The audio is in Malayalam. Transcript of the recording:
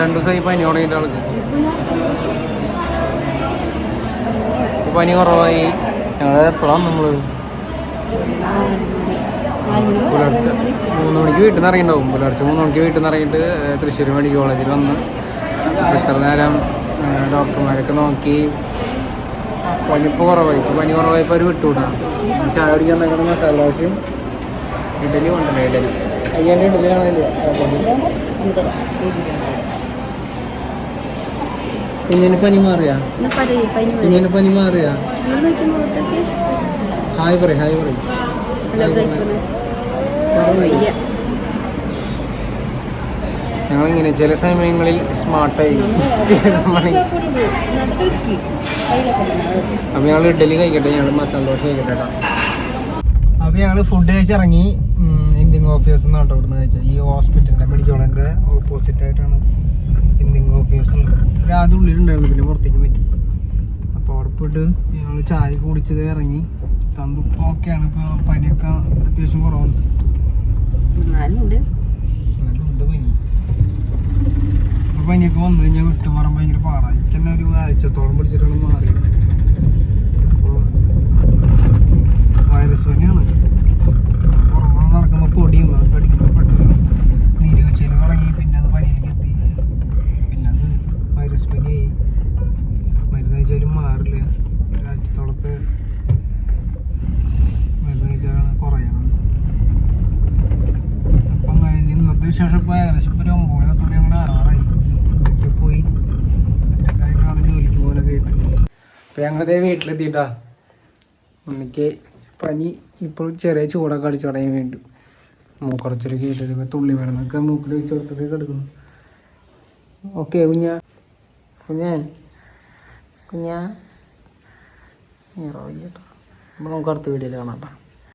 2 ദിവസമായി പനി തുടങ്ങിയിട്ട് ആൾക്ക്. പനി കുറവായി. ഞങ്ങൾ എപ്പോഴാണ് നമ്മൾ പുലർച്ചെ 3 മണിക്ക് വീട്ടിൽ നിന്ന് ഇറങ്ങിയിട്ടുണ്ടാവും. പുലർച്ചെ 3 മണിക്ക് വീട്ടിൽ നിന്ന് ഇറങ്ങിയിട്ട് തൃശ്ശൂർ മെഡിക്കൽ കോളേജിൽ വന്ന് ഇത്ര നേരം ഡോക്ടർമാരൊക്കെ നോക്കി. പനിപ്പോൾ കുറവായി. ഇപ്പോൾ പനി കുറവായപ്പോൾ അവർ വിട്ടുവിടാം. ചായ കുടിക്കാൻ തന്നെ മസാല ദോശയും ഇഡലി കൊണ്ടുവരണേ. ഇഡലി അയ്യാൻ്റെ ഇഡലിയാണല്ലോ. കുഞ്ഞിന് പനി മാറിയാ? കുഞ്ഞിന് പനി മാറിയാ? ഹായ് പറയും, ഹായ് പറയും. ഞങ്ങളിങ്ങനെ ചില സമയങ്ങളിൽ സ്മാർട്ടായി, ചില സമയം. അപ്പം ഞങ്ങൾ ഇഡലി കഴിക്കട്ടെ, ഞങ്ങൾ മസാല ദോശ കഴിക്കട്ടെ കേട്ടോ. അപ്പം ഞങ്ങൾ ഫുഡ് കഴിച്ചിറങ്ങി. ഇന്ത്യൻ ഓഫീസ് എന്നാണ് കേട്ടോ ഇവിടുന്ന് കഴിച്ചത്. ഈ ഹോസ്പിറ്റലിൻ്റെ മെഡിക്കൽ കോളേജിൻ്റെ ഓപ്പോസിറ്റായിട്ടാണ് ഇന്ത്യൻ ഓഫീസ് ഉള്ളത്. ആദ്യം ഉള്ളിലുണ്ടായിരുന്നു, പിന്നെ പുറത്തേക്ക് പറ്റി. അപ്പോൾ അവിടെ പോയിട്ട് ഞങ്ങൾ ചായ കുടിച്ചത് ഇറങ്ങി. തണുപ്പ് ഓക്കെയാണ്. ഇപ്പോൾ പനിയൊക്കെ അത്യാവശ്യം കുറവുണ്ട്. നല്ല പനി. ഇപ്പോൾ പനിയൊക്കെ വന്നു കഴിഞ്ഞാൽ വിട്ടുമാറാൻ ഭയങ്കര പാടായി. എനിക്ക് തന്നെ ഒരു ആഴ്ചത്തോളം പിടിച്ചിട്ടാണ് മാറിയത്. അപ്പോൾ വൈറസ് പനിയാണ്. പുറമെ നടക്കുമ്പോൾ പൊടിയും കടിക്കുമ്പോൾ പെട്ടെന്ന് നീര് വെച്ചാൽ തുടങ്ങി. പിന്നെ അത് പനിയിലേക്ക് എത്തി. പിന്നെ അത് വൈറസ് പനിയായി. മരുന്ന് കഴിച്ചാലും മാറില്ല. ഒരാഴ്ചത്തോളൊക്കെ മരുന്ന് കഴിച്ചാലാണ് കുറയണം. അപ്പം അങ്ങനെ ഇന്നത്തെ വിശേഷം ഇപ്പോൾ ഏകദേശം ഇപ്പോൾ ഒരു 9 മണിയോടെ ഞങ്ങളുടെ ആറായി. വീട്ടിൽ പോയി സെറ്റൊക്കെയായിട്ടാണ് ജോലിക്ക് പോകാനൊക്കെ ആയിട്ട്. അപ്പോൾ ഞങ്ങളതേ വീട്ടിലെത്തിയിട്ടാ. ഉണ്ണിക്ക് പനി ഇപ്പോൾ ചെറിയ ചൂടൊക്കെ അടിച്ചു തുടങ്ങി. വീണ്ടും മൂക്കുറച്ചൊരു കേട്ടത് തുള്ളി മരുന്നൊക്കെ മൂക്കിൽ വെച്ച് കൊടുത്തിട്ട് കിടക്കുന്നു. ഓക്കെ കുഞ്ഞാ കേട്ടോ. അപ്പോൾ നമുക്ക് അടുത്ത വീഡിയോയിൽ കാണാം കേട്ടോ.